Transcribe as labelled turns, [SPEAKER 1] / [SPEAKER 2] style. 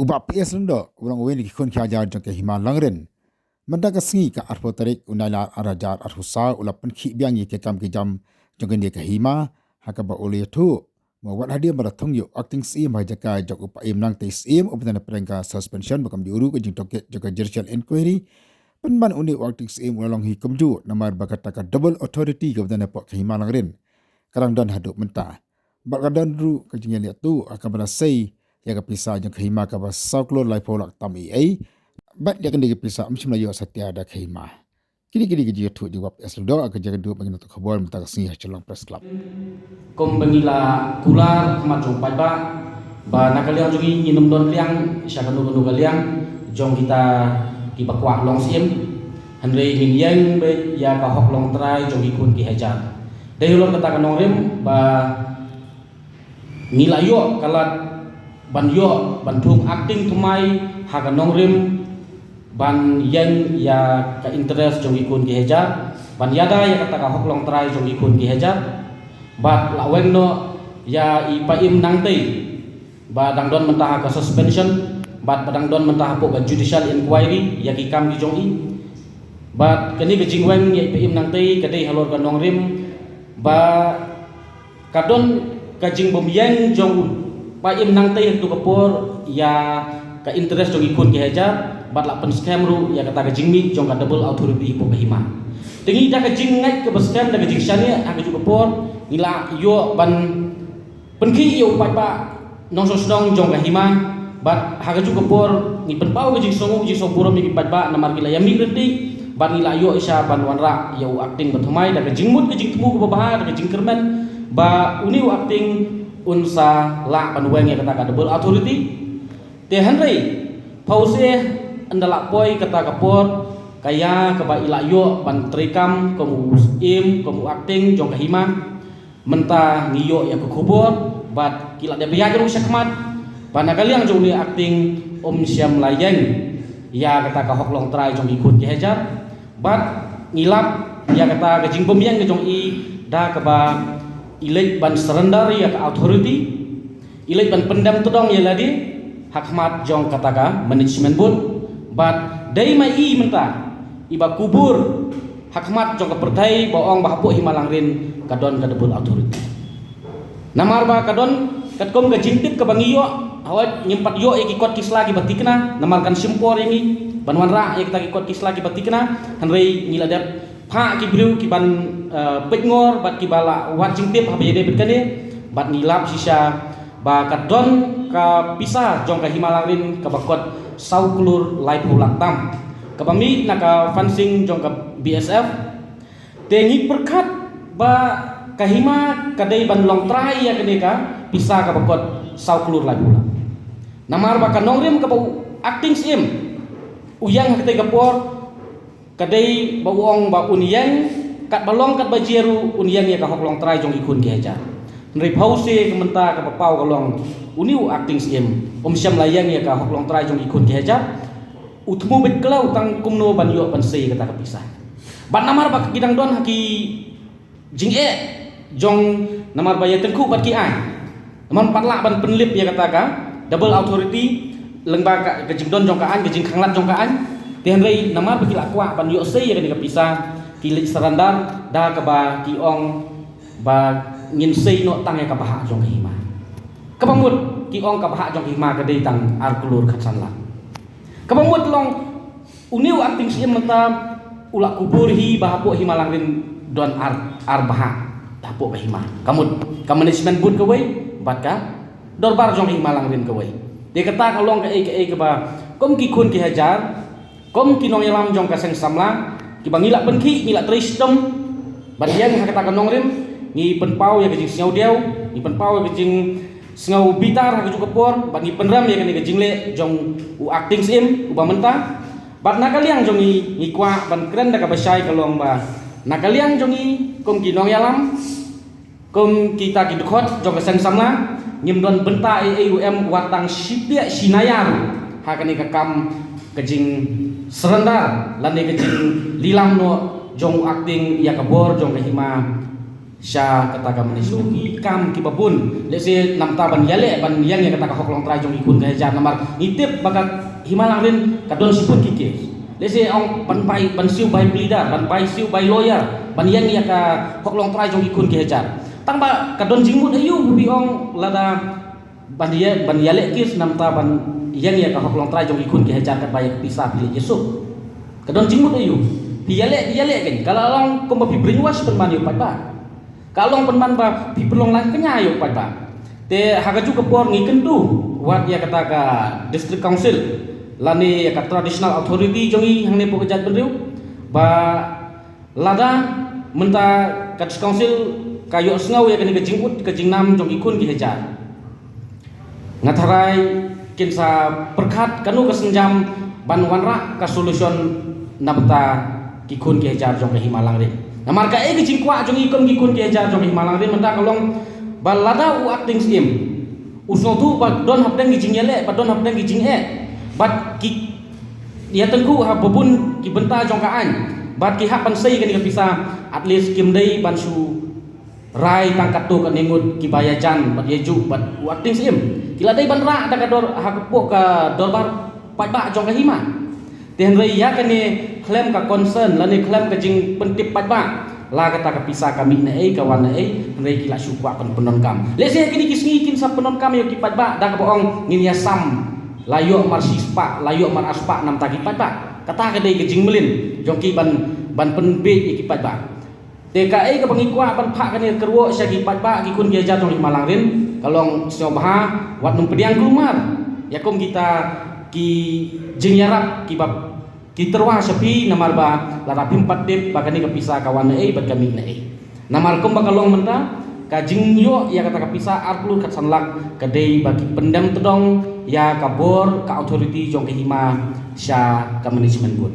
[SPEAKER 1] Ubah PS lendo urang wen ki kon kya jar jong ke hima langren menda ka singi ka arpo tarik unala arajar arhusa ulapan khi biang ye ke kam ke jam jong ke ke hima haka ba ole thu mo wat hadia marathong yo acting sim ha jaka jok upa im nang te sim upana prengka suspension bakam diuru ke jing toke jaka judicial inquiry penban uni acting sim ulalong hi kumju namar bakata ka double authority ke upana po ke hima langren karang dan haduk mentah bakadan ru ke jing liat tu akan berasai ya ka pisa jong khima ka ba sauklo lai polak tam ai bat ya kan pisa amchim la yo satya da khima kini kini ke jitu di wap eslo ka jaga du bangina to khabor mta ka sing chalong press club
[SPEAKER 2] kom bangila kular khmat jong pai ba nakaliang jongi nginum don liang syakanu nu galiang jong kita ki bakwa long sim hanre min yang be ya ka hok long trai jong ikun ki hajar dei ulon kata kanong rim ba nilayo kalat ban yo ban thum acting tumai haga nongrim ban yang ya ka interest jong ikun ki heja ban yada ya kata ka hoklong trai jong ikun ki heja bat laweng no ya ipaim nangtei ba dangdon mentah ka suspension bat badangdon mentah po ka judicial inquiry ya ki kam ki jong i bat kani ke jingweng ya ipaim nangtei kadai halor ka nongrim ba kadon ka jing bom yang jong pa im nang tei tu kapor ya ka interest jong ikun ki hajar bat la pen scam ru ya kata ka jingmi jong ka double authority po ka hima tingi da ka jing ngai ka scam da ka jing shania ha ka ju kapor ila yo ban penki yo pa nong so snong jong ka hima bat ha ka ju kapor ni pen pau ka jing songu jing so buram ki pa namar ki la yami reti bat ila yo isha ban wanra yo acting bathmai da ka jingmut ka jing temu ka bahar da ka jing kermen ba uni acting unsa la panweng ya kata ka double authority te hanrei pause andala poi kata kapor kaya ka ba ila yo ban trikam komu im komu acting jong kahima menta ngiyo ya ku kubur bat kila de biya jong syakmat panagaliang jong ni acting syam layeng ya kata ka hoklong trai jong ikut ki hajar bat ngilap ya kata ka jingbom yang jong i da ka ba ilek ban surrender ya ka authority ilek ban pendam todong ya ladi hakmat jong kataka management board but dai mai i menta iba kubur hakmat jong ka pertai boong bahapo himalang rin kadon ka double authority namar ba kadon katkom ka jintip ka bangiyo awat nyempat yo ikot kisla ki batikna namar kan simpor ini banwanra ya kita ikot kisla ki batikna hanrei ngiladap pa ki briu ki ban petngor bat ki bala wat jingtip ha bejede betkane bat nilap sisa ba kadon ka pisah jong ka himalang rin ka bakot sauklur lai pulak tam ka bami naka fencing jong ka BSF tengi perkat ba kahima kadai ban long trai ya kene ka pisah ka bakot sauklur lai pulak namar ba kanong rim ka acting sim uyang hakte kapor kadai bawong ba uniang kat balong kat bajeru uniang ya ka hoklong trai jong ikun ki hajar nri pause kementa ka papau kalong uniu acting sim syam layang ya ka hoklong trai jong ikun ki hajar utmu bet klau tang kumno ban yo ban sei kata ka pisah bat namar ba kidang don haki jing jong namar ba ya tengku bat ki ai namar patla ban penlip ya kata ka double authority lengba ka jing don jong ka an jing khanglat jong ka an tihanrei namar bagi lakwa ban yo sei ya ka pisah kilik serandar da ka ba ki ong ba ngin sei no tang ya ka baha jong hima kabamut ki ong ka baha jong hima ka dei tang ar kulur khatsan la kabamut long uniu acting sim mata ulak kubur hi bahapo himalang rin don ar baha bahapo ka hima kamut ka management board ka wei bat ka dorbar jong himalang rin ka wei de kata kalong ka ka ba kom ki kun ki hajar kom kinong yalam jong kaseng samla ki bangila penki ngila tristem badian hakata kanong rim ngi penpau ya kejing siau dew ngi penpau ya kejing sengau bitar ha kejuk kepor bagi penram ya kene kejing le jong u acting sim u bamenta bat nakaliang jong ngi kwa ban kren da ka basai kalong ba nakaliang jong ngi kom kinong yalam kom kita ki dukot jong kaseng samla ngim don benta eum watang sipia sinayar ha kene ka kam kejing serendar lane kejing lilam no jong acting ya kabor jong kahima sya kata ka management ikam ki babun let's say namta ban yale ban yang kata ka hoklong trai jong ikun ka jar namar nitip bakat himalang rin kadon sipun kike let's say ong ban pai ban siu bai pleader ban pai siu bai lawyer ban yang ya ka hoklong trai jong ikun ka jar tang ba kadon jingmut ayu bi ong lada ban yale kis namta ban yang ya ka hoklong trai jong ikun ka jar ka bai pisah pilih Yesus kadon jingmut ayu yale kan kalau long komba pi brainwash penman yo pada kalau penman ba pi pelong lang kenya yo pada te haga juga por ngiken tu wat ya kata ka district council lani ya ka traditional authority jongi hangne po kejat benriu ba lada menta ka district council kayo sngau ya kene ke jingut ke jingnam jong ikun ki hejar ngatharai kinsa perkhat kanu ka senjam ban wanra ka solution nabta kikun ki hejar jong himalang rin namar ka e jingkwa jong ikon kikun ki hejar jong himalang rin menta kalong balada u acting sim usno tu ba don hapdeng gi jingyele ba don hapdeng gi jinghe bat ki ya tengku ha bobun ki benta jong kaan bat ki hak ban sei kan ki bisa at least kim dei ban su rai tangkat tu kan ningut ki bayajan bat yeju bat u acting sim kila dei ban ra da ka dor ha kepok ka dorbar pat ba jong ka hima ten rei ya kan ni klaim ka concern lani klaim ka jing pentip patba la kata ka pisah kami na ei kawan na ei rei kila syukwa pen penon kam lese kini kisngi kin sa penon kam yo ki patba da ka boong ngin ya sam layo mar sispa layo mar aspa nam ta ki patba kata ka dei ka jing melin jong ki ban penbe ki patba te ka ei ka pangikwa ban pha kan ni kerwo sya ki patba ki kun ki ja tong malang rin kalong syo bah wat num pediang kelumar ya kom kita ki jing yarap ki bab kita sepi namar ba lara pimpat dip bagani kepisah kawan na bat kami na namar kum bakalong menta kajing yo ya kata kepisah arplu kat sanlak kadai bagi pendam tedong ya kabor ka authority jong ke hima sya ka management good